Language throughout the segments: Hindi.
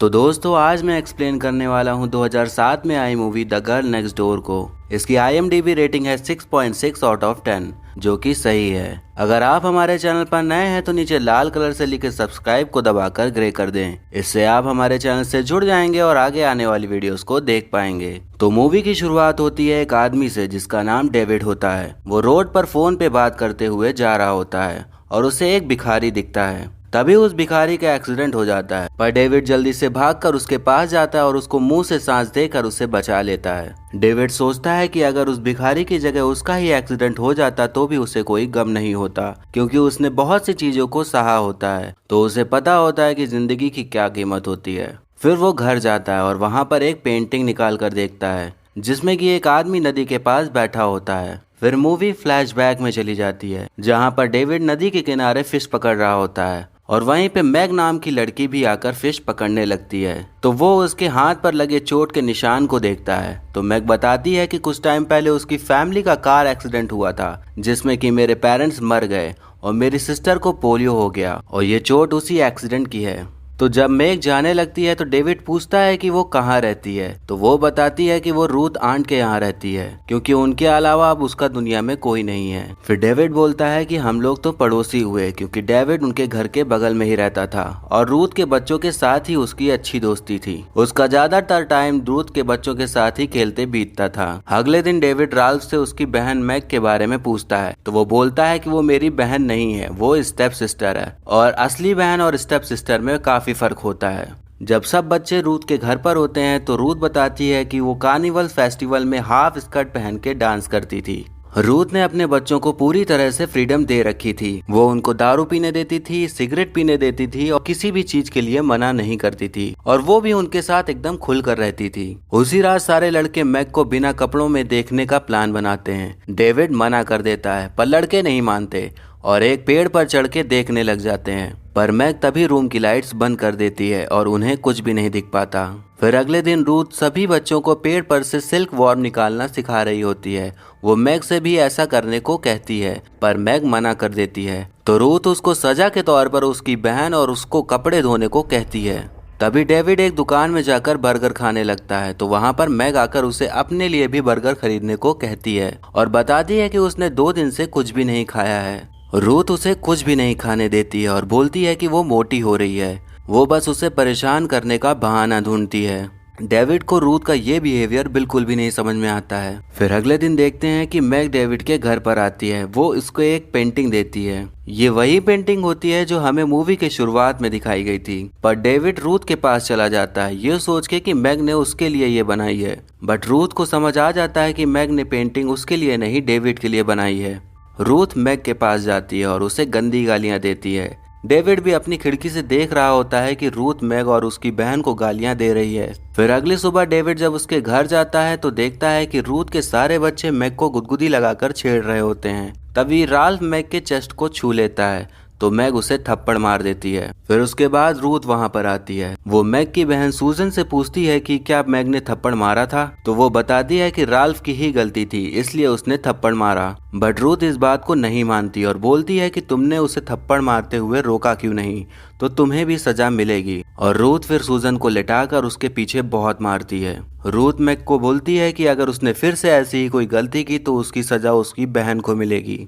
तो दोस्तों आज मैं एक्सप्लेन करने वाला हूँ 2007 में आई movie the girl next door को। इसकी IMDb रेटिंग है 6.6 आउट ऑफ 10 जो कि सही है। अगर आप हमारे चैनल पर नए हैं तो नीचे लाल कलर से लिखे सब्सक्राइब को दबाकर ग्रे कर दें। इससे आप हमारे चैनल से जुड़ जाएंगे और आगे आने वाली वीडियोस को देख पाएंगे। तो मूवी की शुरुआत होती है एक आदमी से जिसका नाम डेविड होता है। वो रोड पर फोन पे बात करते हुए जा रहा होता है और उसे एक भिखारी दिखता है। तभी उस भिखारी का एक्सीडेंट हो जाता है, पर डेविड जल्दी से भागकर उसके पास जाता है और उसको मुंह से सांस देकर उसे बचा लेता है। डेविड सोचता है कि अगर उस भिखारी की जगह उसका ही एक्सीडेंट हो जाता तो भी उसे कोई गम नहीं होता, क्योंकि उसने बहुत सी चीजों को सहा होता है। तो उसे पता होता है कि जिंदगी की क्या कीमत होती है। फिर वो घर जाता है और वहाँ पर एक पेंटिंग निकाल कर देखता है जिसमें कि एक आदमी नदी के पास बैठा होता है। फिर मूवी फ्लैशबैक में चली जाती है जहाँ पर डेविड नदी के किनारे फिश पकड़ रहा होता है और वहीं पे मैग नाम की लड़की भी आकर फिश पकड़ने लगती है। तो वो उसके हाथ पर लगे चोट के निशान को देखता है। तो मैग बताती है कि कुछ टाइम पहले उसकी फैमिली का कार एक्सीडेंट हुआ था जिसमें कि मेरे पेरेंट्स मर गए और मेरी सिस्टर को पोलियो हो गया और ये चोट उसी एक्सीडेंट की है। तो जब मैग जाने लगती है तो डेविड पूछता है कि वो कहाँ रहती है। तो वो बताती है कि वो रूथ आंट के यहाँ रहती है, क्योंकि उनके अलावा अब उसका दुनिया में कोई नहीं है। फिर डेविड बोलता है कि हम लोग तो पड़ोसी हुए, क्योंकि डेविड उनके घर के बगल में ही रहता था और रूथ के बच्चों के साथ ही उसकी अच्छी दोस्ती थी। उसका ज्यादातर टाइम रूथ के बच्चों के साथ ही खेलते बीतता था। अगले दिन डेविड राल्फ से उसकी बहन मैग के बारे में पूछता है। तो वो बोलता है कि वो मेरी बहन नहीं है, वो स्टेप सिस्टर है और असली बहन और स्टेप सिस्टर में काफी फर्क होता है। जब सब बच्चे रूथ के घर पर होते हैं तो रूथ बताती है कि वो कार्निवल फेस्टिवल में हाफ स्कर्ट पहन के डांस करती थी। रूथ ने अपने बच्चों को पूरी तरह से फ्रीडम दे रखी थी। वो उनको दारू पीने देती थी, सिगरेट पीने देती थी और किसी भी चीज के लिए मना नहीं करती थी और वो भी उनके साथ एकदम खुलकर रहती थी। उसी रात सारे लड़के मैग को बिना कपड़ों में देखने का प्लान बनाते हैं। डेविड मना कर देता है पर लड़के नहीं मानते और एक पेड़ पर चढ़ के देखने लग जाते हैं। पर मैग तभी रूम की लाइट्स बंद कर देती है और उन्हें कुछ भी नहीं दिख पाता। फिर अगले दिन रूथ सभी बच्चों को पेड़ पर से सिल्क वॉर्म निकालना सिखा रही होती है। वो मैग से भी ऐसा करने को कहती है पर मैग मना कर देती है। तो रूथ उसको सजा के तौर पर उसकी बहन और उसको कपड़े धोने को कहती है। तभी डेविड एक दुकान में जाकर बर्गर खाने लगता है। तो वहाँ पर मैग आकर उसे अपने लिए भी बर्गर खरीदने को कहती है और बताती है कि उसने 2 दिन से कुछ भी नहीं खाया है। रूथ उसे कुछ भी नहीं खाने देती है और बोलती है कि वो मोटी हो रही है। वो बस उसे परेशान करने का बहाना ढूंढती है। डेविड को रूथ का ये बिहेवियर बिल्कुल भी नहीं समझ में आता है। फिर अगले दिन देखते हैं कि मैग डेविड के घर पर आती है। वो इसको एक पेंटिंग देती है। ये वही पेंटिंग होती है जो हमें मूवी के शुरुआत में दिखाई गई थी। पर डेविड रूथ के पास चला जाता है ये सोच के कि मैग ने उसके लिए ये बनाई है। बट रूथ को समझ आ जाता है कि मैग ने पेंटिंग उसके लिए नहीं डेविड के लिए बनाई है। रूथ मैग के पास जाती है और उसे गंदी गालियां देती है। डेविड भी अपनी खिड़की से देख रहा होता है कि रूथ मैग और उसकी बहन को गालियां दे रही है। फिर अगली सुबह डेविड जब उसके घर जाता है तो देखता है कि रूथ के सारे बच्चे मैग को गुदगुदी लगाकर छेड़ रहे होते हैं। तभी राल्फ मैग के चेस्ट को छू लेता है तो मैग उसे थप्पड़ मार देती है। फिर उसके बाद रूथ वहाँ पर आती है। वो मैग की बहन सूजन से पूछती है कि क्या मैग ने थप्पड़ मारा था। तो वो बताती है कि राल्फ की ही गलती थी इसलिए उसने थप्पड़ मारा। बट रूथ इस बात को नहीं मानती और बोलती है कि तुमने उसे थप्पड़ मारते हुए रोका क्यों नहीं, तो तुम्हें भी सजा मिलेगी। और रूथ फिर सूजन को लिटाकर उसके पीछे बहुत मारती है। रूथ मैग को बोलती है कि अगर उसने फिर से ऐसी ही कोई गलती की तो उसकी सजा उसकी बहन को मिलेगी।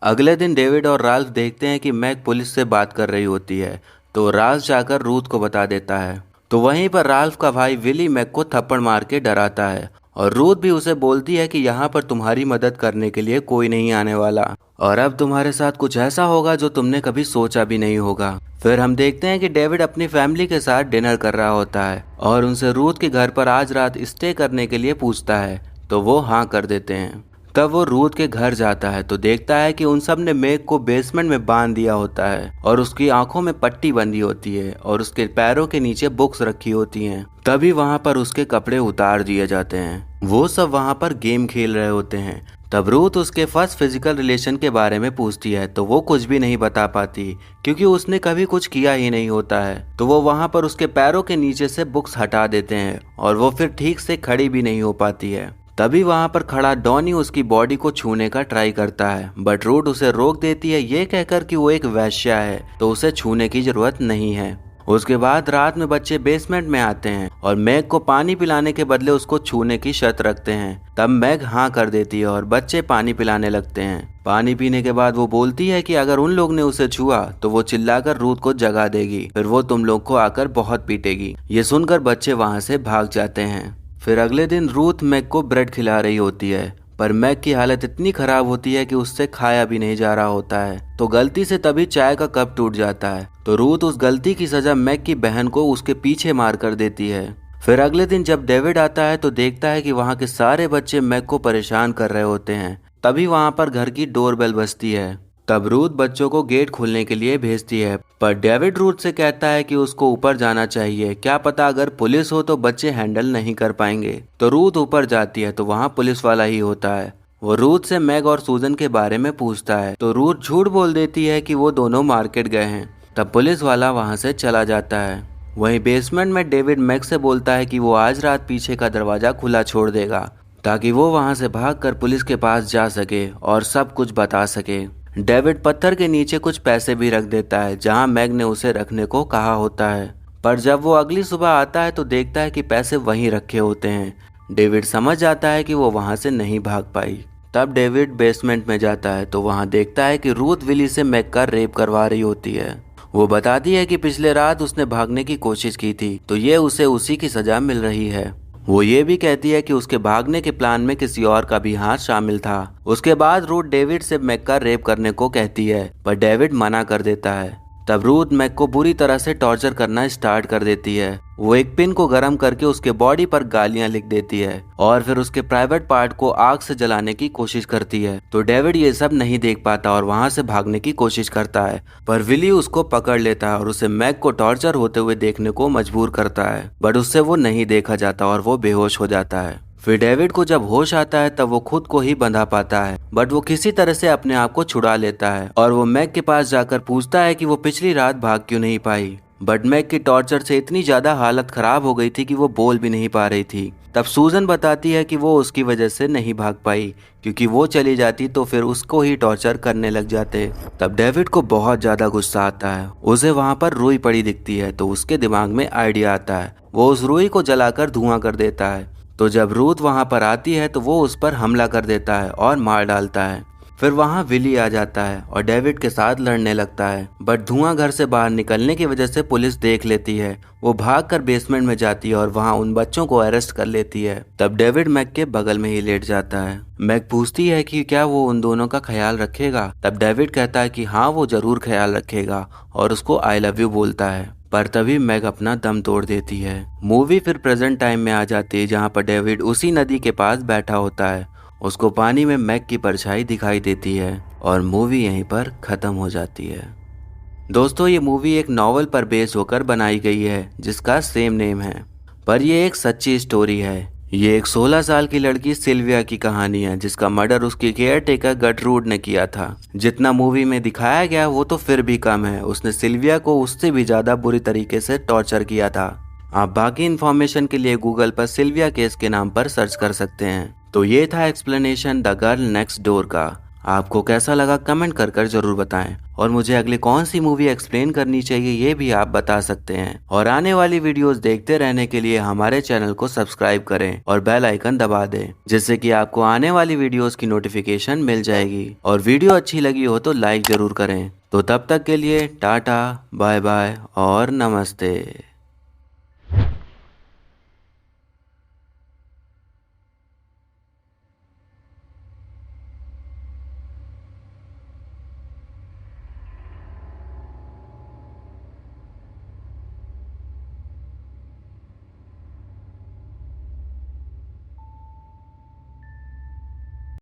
अगले दिन डेविड और राल्फ देखते हैं कि मैग पुलिस से बात कर रही होती है। तो राल्फ जाकर रूथ को बता देता है। तो वहीं पर राल्फ का भाई विली मैग को थप्पड़ मार के डराता है और रूथ भी उसे बोलती है कि यहाँ पर तुम्हारी मदद करने के लिए कोई नहीं आने वाला और अब तुम्हारे साथ कुछ ऐसा होगा जो तुमने कभी सोचा भी नहीं होगा। फिर हम देखते हैं कि डेविड अपनी फैमिली के साथ डिनर कर रहा होता है और उनसे रूथ के घर पर आज रात स्टे करने के लिए पूछता है। तो वो हाँ कर देते हैं। तब वो रूथ के घर जाता है तो देखता है कि उन सब ने मैग को बेसमेंट में बांध दिया होता है और उसकी आंखों में पट्टी बंधी होती है और उसके पैरों के नीचे बुक्स रखी होती हैं। तभी वहां पर उसके कपड़े उतार दिए जाते हैं। वो सब वहां पर गेम खेल रहे होते हैं। तब रूथ उसके फर्स्ट फिजिकल रिलेशन के बारे में पूछती है तो वो कुछ भी नहीं बता पाती क्योंकि उसने कभी कुछ किया ही नहीं होता है। तो वो वहां पर उसके पैरों के नीचे से बुक्स हटा देते हैं और वो फिर ठीक से खड़ी भी नहीं हो पाती है। तभी वहां पर खड़ा डॉनी उसकी बॉडी को छूने का ट्राई करता है बट रूथ उसे रोक देती है ये कहकर कि वो एक वैश्या है तो उसे छूने की जरूरत नहीं है। उसके बाद रात में बच्चे बेसमेंट में आते हैं और मैग को पानी पिलाने के बदले उसको छूने की शर्त रखते हैं। तब मैग हाँ कर देती है और बच्चे पानी पिलाने लगते हैं। पानी पीने के बाद वो बोलती है कि अगर उन लोग ने उसे छुआ तो वो चिल्लाकर रूथ को जगा देगी, फिर वो तुम लोग को आकर बहुत पीटेगी। ये सुनकर बच्चे वहाँ से भाग जाते हैं। फिर अगले दिन रूथ मैग को ब्रेड खिला रही होती है, पर मैग की हालत इतनी खराब होती है कि उससे खाया भी नहीं जा रहा होता है। तो गलती से तभी चाय का कप टूट जाता है, तो रूथ उस गलती की सजा मैग की बहन को उसके पीछे मार कर देती है। फिर अगले दिन जब डेविड आता है तो देखता है कि वहाँ के सारे बच्चे मैग को परेशान कर रहे होते हैं। तभी वहाँ पर घर की डोरबेल बजती है। तब रूथ बच्चों को गेट खोलने के लिए भेजती है, पर डेविड रूथ से कहता है कि उसको ऊपर जाना चाहिए, क्या पता अगर पुलिस हो तो बच्चे हैंडल नहीं कर पाएंगे। तो रूथ ऊपर जाती है तो वहाँ पुलिस वाला ही होता है। वो रूथ से मैग और सूजन के बारे में पूछता है, तो रूथ झूठ बोल देती है कि वो दोनों मार्केट गए हैं। तब पुलिस वाला वहाँ से चला जाता है। वहीं बेसमेंट में डेविड मैग से बोलता है कि वो आज रात पीछे का दरवाजा खुला छोड़ देगा, ताकि वो वहाँ से भागकर पुलिस के पास जा सके और सब कुछ बता सके। डेविड पत्थर के नीचे कुछ पैसे भी रख देता है जहां मैग ने उसे रखने को कहा होता है, पर जब वो अगली सुबह आता है तो देखता है कि पैसे वहीं रखे होते हैं। डेविड समझ जाता है कि वो वहां से नहीं भाग पाई। तब डेविड बेसमेंट में जाता है तो वहां देखता है कि रूथ विली से मैग का रेप करवा रही होती है। वो बताती है कि पिछले रात उसने भागने की कोशिश की थी, तो ये उसे उसी की सजा मिल रही है। वो ये भी कहती है कि उसके भागने के प्लान में किसी और का भी हाथ शामिल था। उसके बाद रूथ डेविड से मैग का रेप करने को कहती है, पर डेविड मना कर देता है। तब रूथ मैग को बुरी तरह से टॉर्चर करना स्टार्ट कर देती है। वो एक पिन को गर्म करके उसके बॉडी पर गालियां लिख देती है और फिर उसके प्राइवेट पार्ट को आग से जलाने की कोशिश करती है। तो डेविड ये सब नहीं देख पाता और वहां से भागने की कोशिश करता है, पर विली उसको पकड़ लेता है और उसे मैग को टॉर्चर होते हुए देखने को मजबूर करता है, बट उससे वो नहीं देखा जाता और वो बेहोश हो जाता है। फिर डेविड को जब होश आता है तब वो खुद को ही बंधा पाता है, बट वो किसी तरह से अपने आप को छुड़ा लेता है और वो मैग के पास जाकर पूछता है कि वो पिछली रात भाग क्यों नहीं पाई। बट मैग की टॉर्चर से इतनी ज्यादा हालत खराब हो गई थी कि वो बोल भी नहीं पा रही थी। तब सूजन बताती है कि वो उसकी वजह से नहीं भाग पाई, क्योंकि वो चली जाती तो फिर उसको ही टॉर्चर करने लग जाते। तब डेविड को बहुत ज्यादा गुस्सा आता है। उसे वहाँ पर रुई पड़ी दिखती है तो उसके दिमाग में आइडिया आता है। वो उस रुई को जलाकर धुआं कर देता है। तो जब रूथ वहां पर आती है तो वो उस पर हमला कर देता है और मार डालता है। फिर वहां विली आ जाता है और डेविड के साथ लड़ने लगता है, बट धुआं घर से बाहर निकलने की वजह से पुलिस देख लेती है। वो भागकर बेसमेंट में जाती है और वहां उन बच्चों को अरेस्ट कर लेती है। तब डेविड मैग के बगल में ही लेट जाता है। मैग पूछती है कि क्या वो उन दोनों का ख्याल रखेगा। तब डेविड कहता है कि हाँ, वो जरूर ख्याल रखेगा और उसको आई लव यू बोलता है। पर तभी मैग अपना दम तोड़ देती है। मूवी फिर प्रेजेंट टाइम में आ जाती है जहाँ पर डेविड उसी नदी के पास बैठा होता है। उसको पानी में मैग की परछाई दिखाई देती है और मूवी यहीं पर खत्म हो जाती है। दोस्तों, ये मूवी एक नॉवल पर बेस होकर बनाई गई है जिसका सेम नेम है, पर ये एक सच्ची स्टोरी है। ये एक 16 साल की लड़की सिल्विया की कहानी है जिसका मर्डर उसकी केयर टेकर गटरूड ने किया था। जितना मूवी में दिखाया गया वो तो फिर भी कम है। उसने सिल्विया को उससे भी ज्यादा बुरी तरीके से टॉर्चर किया था। आप बाकी इन्फॉर्मेशन के लिए गूगल पर सिल्विया केस के नाम पर सर्च कर सकते हैं। तो ये था explanation the girl next door का। आपको कैसा लगा कमेंट कर जरूर बताएं, और मुझे अगली कौन सी मूवी एक्सप्लेन करनी चाहिए ये भी आप बता सकते हैं। और आने वाली वीडियोस देखते रहने के लिए हमारे चैनल को सब्सक्राइब करें और बेल आइकन दबा दें, जिससे कि आपको आने वाली वीडियोस की नोटिफिकेशन मिल जाएगी। और वीडियो अच्छी लगी हो तो लाइक जरूर करें। तो तब तक के लिए टाटा, बाय बाय और नमस्ते।